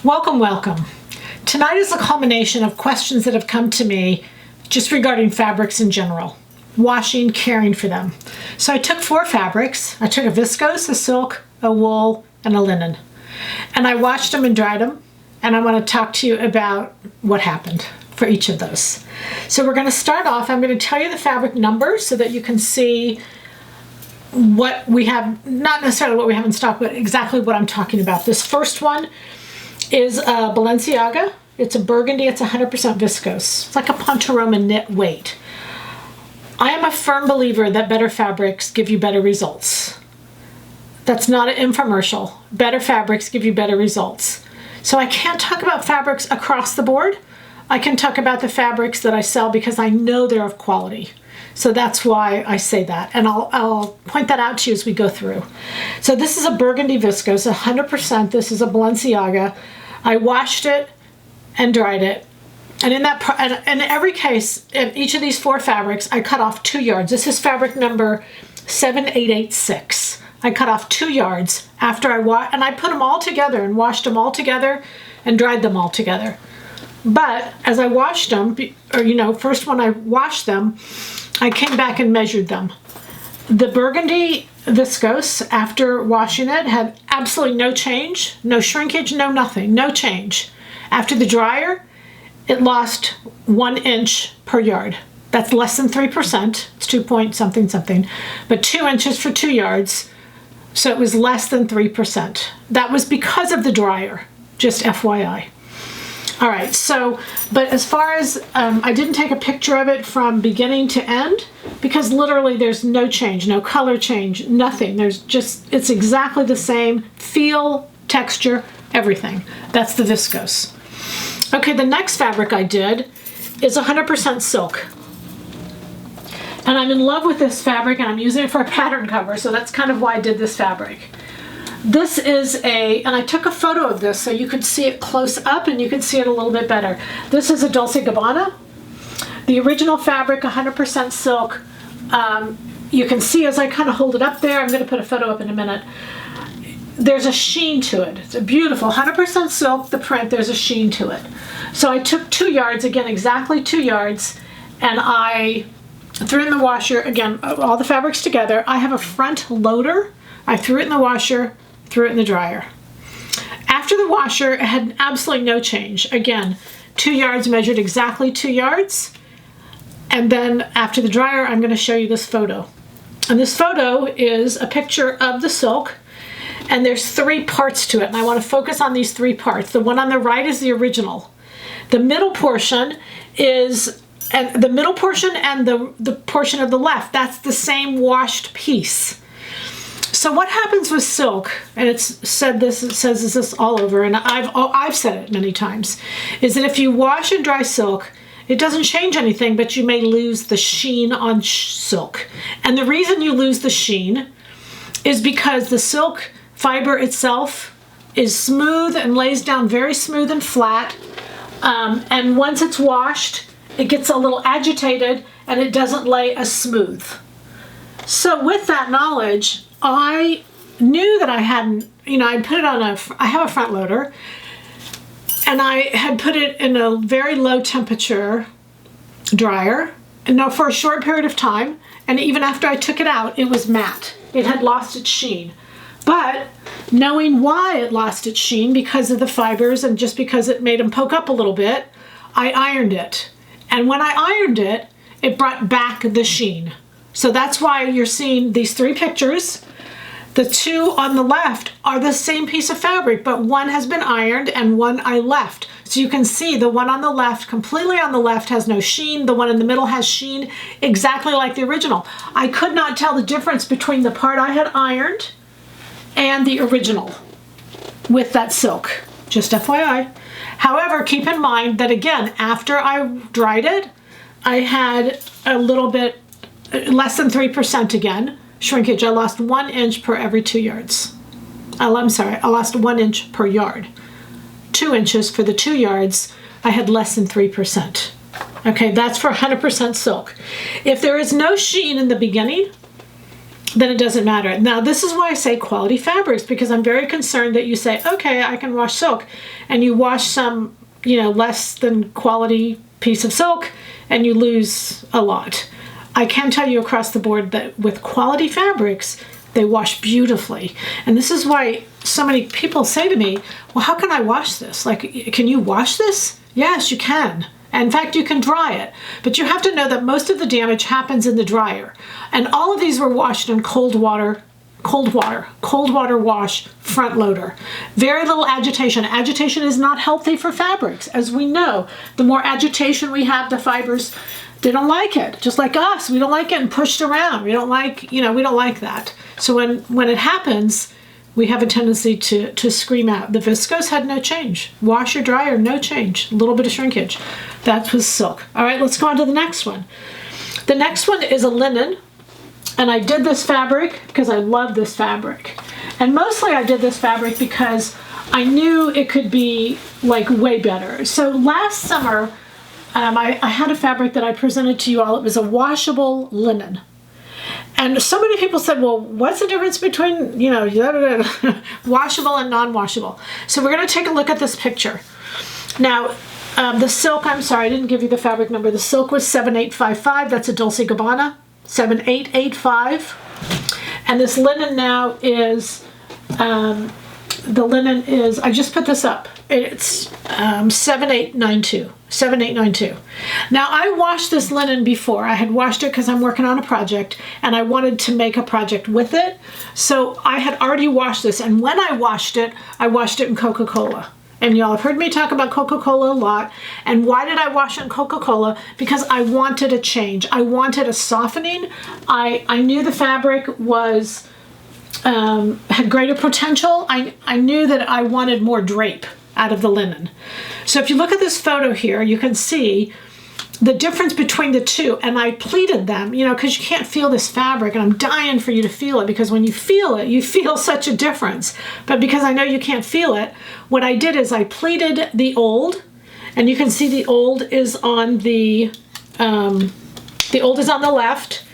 Welcome, welcome. Tonight is a culmination of questions that have come to me just regarding fabrics in general, washing, caring for them. So I took 4 fabrics. I took a viscose, a silk, a wool, and a linen. And I washed them and dried them, and I want to talk to you about what happened for each of those. So we're going to start off. I'm going to tell you the fabric numbers so that you can see what we have, not necessarily what we have in stock, but exactly what I'm talking about. This first one is a Balenciaga. It's a burgundy. It's 100% viscose. It's like a Ponte Roma knit weight. I am a firm believer that better fabrics give you better results. That's not an infomercial. Better fabrics give you better results. So I can't talk about fabrics across the board. I can talk about the fabrics that I sell because I know they're of quality. So that's why I say that, and I'll point that out to you as we go through. So this is a burgundy viscose, 100%. This is a Balenciaga. I washed it and dried it, and in every case, in each of these 4 fabrics, I cut off 2 yards. This is fabric number 7886. I cut off 2 yards after and I put them all together and washed them all together and dried them all together. But as I washed them, or first when I washed them, I came back and measured them. The burgundy viscose, after washing it, had absolutely no change, no shrinkage, no nothing, no change. After the dryer, it lost 1 inch per yard. That's less than 3%. It's 2 point something something, but 2 inches for 2 yards. So it was less than 3%. That was because of the dryer, just FYI. All right, so, but as far as, I didn't take a picture of it from beginning to end because literally there's no change, no color change, nothing. There's just, it's exactly the same feel, texture, everything. That's the viscose. Okay, the next fabric I did is 100% silk. And I'm in love with this fabric and I'm using it for a pattern cover, so that's kind of why I did this fabric. This is and I took a photo of this so you could see it close up and you can see it a little bit better. This is a Dolce & Gabbana. The original fabric, 100% silk. You can see as I kind of hold it up there, I'm going to put a photo up in a minute. There's a sheen to it. It's a beautiful 100% silk, the print, there's a sheen to it. So I took 2 yards, again, exactly 2 yards, and I threw it in the washer, again, all the fabrics together. I have a front loader. I threw it in the washer, threw it in the dryer. After the washer, it had absolutely no change. Again, 2 yards, measured exactly 2 yards. And then after the dryer, I'm going to show you this photo. And this photo is a picture of the silk. And there's 3 parts to it. And I want to focus on these 3 parts. The one on the right is the original. The middle portion is, and the middle portion and the portion of the left, that's the same washed piece. So what happens with silk, and it says this all over, and I've said it many times, is that if you wash and dry silk, it doesn't change anything, but you may lose the sheen on silk. And the reason you lose the sheen is because the silk fiber itself is smooth and lays down very smooth and flat. And once it's washed, it gets a little agitated and it doesn't lay as smooth. So with that knowledge, I knew that I hadn't, I'd put it on I have a front loader, and I had put it in a very low temperature dryer, and for a short period of time, and even after I took it out, it was matte. It had lost its sheen. But knowing why it lost its sheen, because of the fibers and just because it made them poke up a little bit, I ironed it. And when I ironed it, it brought back the sheen. So that's why you're seeing these 3 pictures. The 2 on the left are the same piece of fabric, but one has been ironed and one I left. So you can see the one on the left, completely on the left, has no sheen. The one in the middle has sheen, exactly like the original. I could not tell the difference between the part I had ironed and the original with that silk, just FYI. However, keep in mind that again, after I dried it, I had a little bit less than 3% again, shrinkage. I lost 1 inch per every 2 yards. I'm sorry, I lost 1 inch per yard. 2 inches for the 2 yards, I had less than 3%. Okay, that's for 100% silk. If there is no sheen in the beginning, then it doesn't matter. Now, this is why I say quality fabrics, because I'm very concerned that you say, okay, I can wash silk, and you wash some, less than quality piece of silk, and you lose a lot. I can tell you across the board that with quality fabrics, they wash beautifully. And this is why so many people say to me, well, how can I wash this? Like, can you wash this? Yes, you can. In fact, you can dry it, but you have to know that most of the damage happens in the dryer. And all of these were washed in cold water wash, front loader. Very little agitation. Agitation is not healthy for fabrics. As we know, the more agitation we have, the fibers, they don't like it. Just like us, we don't like getting pushed around. We don't like, we don't like that. So when it happens, we have a tendency to scream out. The viscose had no change. Washer, dryer, no change. A little bit of shrinkage. That was silk. All right, let's go on to the next one. The next one is a linen. And I did this fabric because I love this fabric. And mostly I did this fabric because I knew it could be like way better. So last summer, I had a fabric that I presented to you all. It was a washable linen. And so many people said, well, what's the difference between, washable and non-washable? So we're going to take a look at this picture. Now, the silk, I'm sorry, I didn't give you the fabric number. The silk was 7855. That's a Dulce Gabbana, 7885. And this linen now is, I just put this up. It's 7892. 7892. Now, I washed this linen before. I had washed it because I'm working on a project and I wanted to make a project with it. So I had already washed this, and when I washed it in Coca-Cola. And y'all have heard me talk about Coca-Cola a lot. And why did I wash it in Coca-Cola? Because I wanted a change. I wanted a softening. I knew the fabric was had greater potential. I knew that I wanted more drape out of the linen. So if you look at this photo here, you can see the difference between the two, and I pleated them, because you can't feel this fabric, and I'm dying for you to feel it, because when you feel it, you feel such a difference. But because I know you can't feel it, what I did is I pleated the old, and you can see the old is on the old is on the left,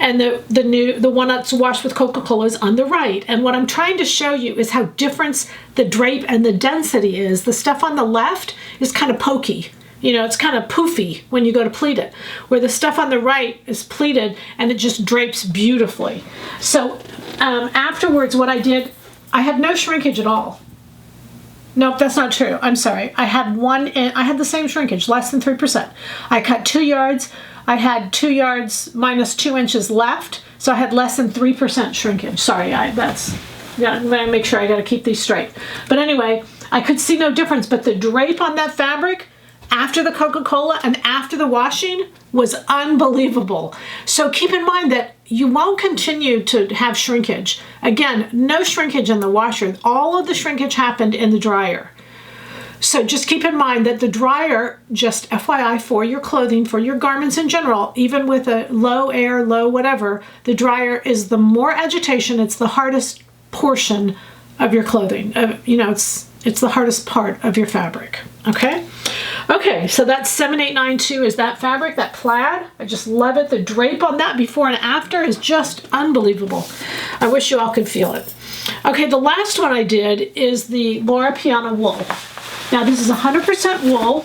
and the one that's washed with Coca-Cola is on the right. And what I'm trying to show you is how different the drape and the density is. The stuff on the left is kind of pokey. It's kind of poofy when you go to pleat it, where the stuff on the right is pleated and it just drapes beautifully. So afterwards, what I did, I had no shrinkage at all. Nope, that's not true. I'm sorry. I had the same shrinkage, less than 3%. I cut 2 yards. I had 2 yards minus 2 inches left, so I had less than 3% shrinkage. Sorry, I'm gonna make sure I gotta keep these straight. But anyway, I could see no difference, but the drape on that fabric after the Coca-Cola and after the washing was unbelievable. So keep in mind that you won't continue to have shrinkage. Again, no shrinkage in the washer. All of the shrinkage happened in the dryer. So just keep in mind that the dryer, just FYI, for your clothing, for your garments in general, even with a low air, low whatever, the dryer is the more agitation. It's the hardest portion of your clothing. It's the hardest part of your fabric. Okay? Okay, so that's 7892 is that fabric, that plaid. I just love it. The drape on that before and after is just unbelievable. I wish you all could feel it. Okay, the last one I did is the Loro Piana wool. Now this is 100% wool.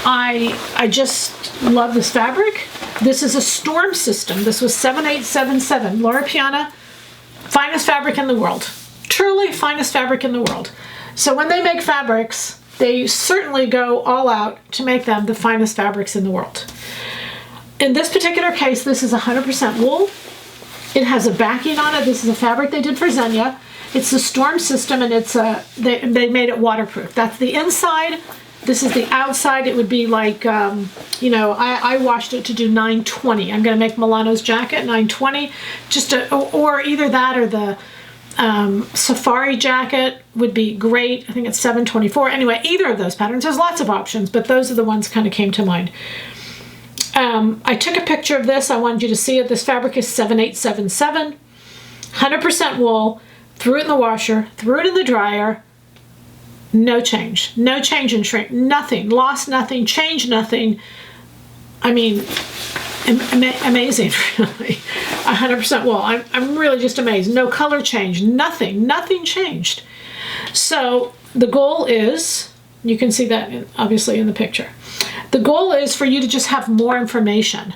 I just love this fabric. This is a Storm System. This was 7877. Loro Piana, finest fabric in the world. Truly finest fabric in the world. So when they make fabrics, they certainly go all out to make them the finest fabrics in the world. In this particular case, this is 100% wool. It has a backing on it. This is a fabric they did for Zegna. It's the Storm System, and they made it waterproof. That's the inside. This is the outside. It would be like, I washed it to do 920. I'm going to make Milano's jacket 920, or either that or the safari jacket would be great. I think it's 724. Anyway, either of those patterns. There's lots of options, but those are the ones kind of came to mind. I took a picture of this. I wanted you to see it. This fabric is 7877, 100% wool. Threw it in the washer, threw it in the dryer. No change. No change in shrink. Nothing. Lost nothing. Changed nothing. I mean, amazing, really. 100% wool. I'm really just amazed. No color change, nothing changed. So the goal is, you can see that obviously in the picture. The goal is for you to just have more information.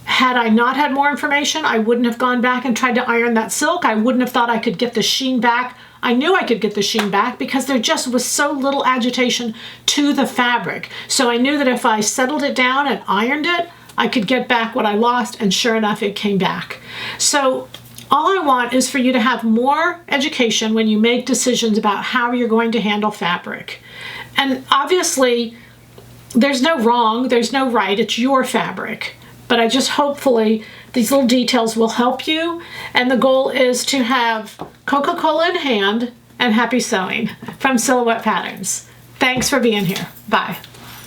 Had I not had more information, I wouldn't have gone back and tried to iron that silk. I wouldn't have thought I could get the sheen back. I knew I could get the sheen back because there just was so little agitation to the fabric. So I knew that if I settled it down and ironed it, I could get back what I lost, and sure enough, it came back. So all I want is for you to have more education when you make decisions about how you're going to handle fabric. And obviously, there's no wrong, there's no right, it's your fabric. But I just hopefully these little details will help you. And the goal is to have Coca-Cola in hand and happy sewing from Silhouette Patterns. Thanks for being here. Bye.